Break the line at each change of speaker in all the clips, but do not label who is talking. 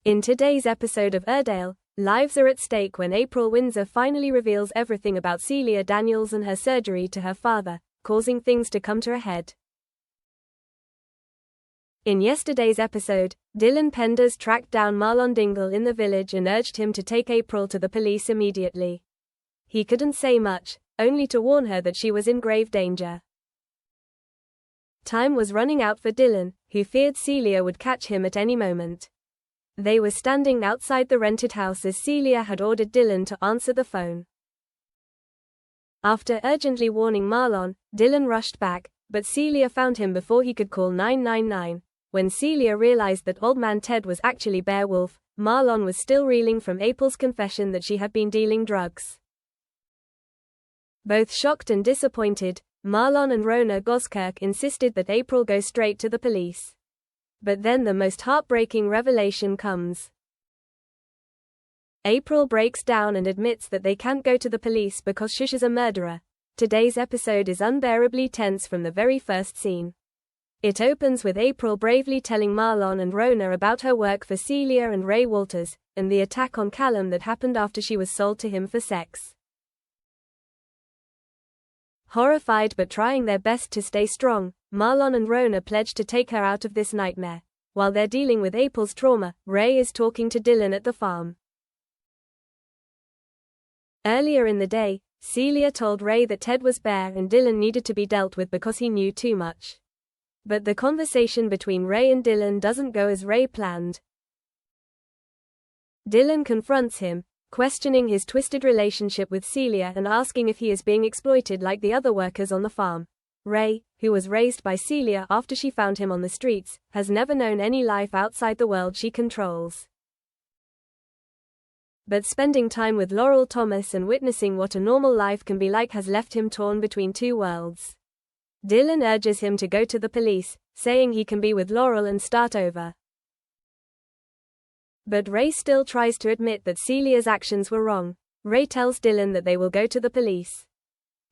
In today's episode of Erdale, lives are at stake when April Windsor finally reveals everything about Celia Daniels and her surgery to her father, causing things to come to a head. In yesterday's episode, Dylan Penders tracked down Marlon Dingle in the village and urged him to take April to the police immediately. He couldn't say much, only to warn her that she was in grave danger. Time was running out for Dylan, who feared Celia would catch him at any moment. They were standing outside the rented house as Celia had ordered Dylan to answer the phone. After urgently warning Marlon, Dylan rushed back, but Celia found him before he could call 999. When Celia realized that Old Man Ted was actually Beowulf, Marlon was still reeling from April's confession that she had been dealing drugs. Both shocked and disappointed, Marlon and Rona Goskirk insisted that April go straight to the police. But then the most heartbreaking revelation comes. April breaks down and admits that they can't go to the police because Shush is a murderer. Today's episode is unbearably tense from the very first scene. It opens with April bravely telling Marlon and Rona about her work for Celia and Ray Walters, and the attack on Callum that happened after she was sold to him for sex. Horrified but trying their best to stay strong, Marlon and Rona pledge to take her out of this nightmare. While they're dealing with April's trauma, Ray is talking to Dylan at the farm. Earlier in the day, Celia told Ray that Ted was bare and Dylan needed to be dealt with because he knew too much. But the conversation between Ray and Dylan doesn't go as Ray planned. Dylan confronts him, questioning his twisted relationship with Celia and asking if he is being exploited like the other workers on the farm. Ray, who was raised by Celia after she found him on the streets, has never known any life outside the world she controls. But spending time with Laurel Thomas and witnessing what a normal life can be like has left him torn between two worlds. Dylan urges him to go to the police, saying he can be with Laurel and start over. But Ray still tries to admit that Celia's actions were wrong. Ray tells Dylan that they will go to the police.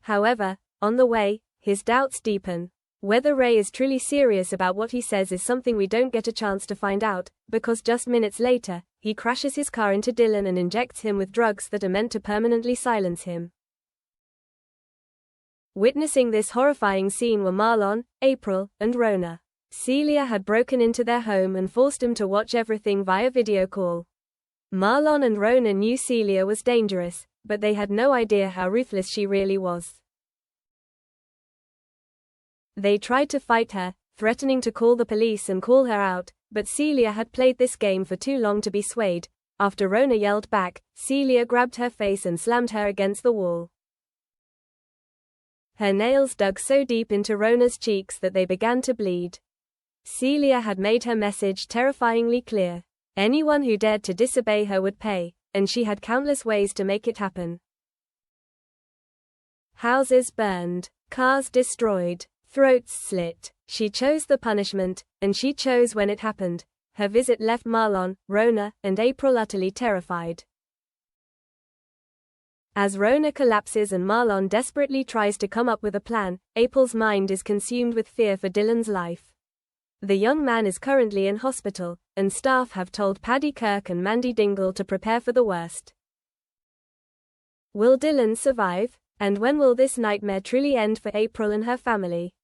However, on the way, his doubts deepen. Whether Ray is truly serious about what he says is something we don't get a chance to find out, because just minutes later, he crashes his car into Dylan and injects him with drugs that are meant to permanently silence him. Witnessing this horrifying scene were Marlon, April, and Rona. Celia had broken into their home and forced him to watch everything via video call. Marlon and Rona knew Celia was dangerous, but they had no idea how ruthless she really was. They tried to fight her, threatening to call the police and call her out, but Celia had played this game for too long to be swayed. After Rona yelled back, Celia grabbed her face and slammed her against the wall. Her nails dug so deep into Rona's cheeks that they began to bleed. Celia had made her message terrifyingly clear. Anyone who dared to disobey her would pay, and she had countless ways to make it happen. Houses burned, cars destroyed, throats slit. She chose the punishment, and she chose when it happened. Her visit left Marlon, Rona, and April utterly terrified. As Rona collapses and Marlon desperately tries to come up with a plan, April's mind is consumed with fear for Dylan's life. The young man is currently in hospital, and staff have told Paddy Kirk and Mandy Dingle to prepare for the worst. Will Dylan survive? And when will this nightmare truly end for April and her family?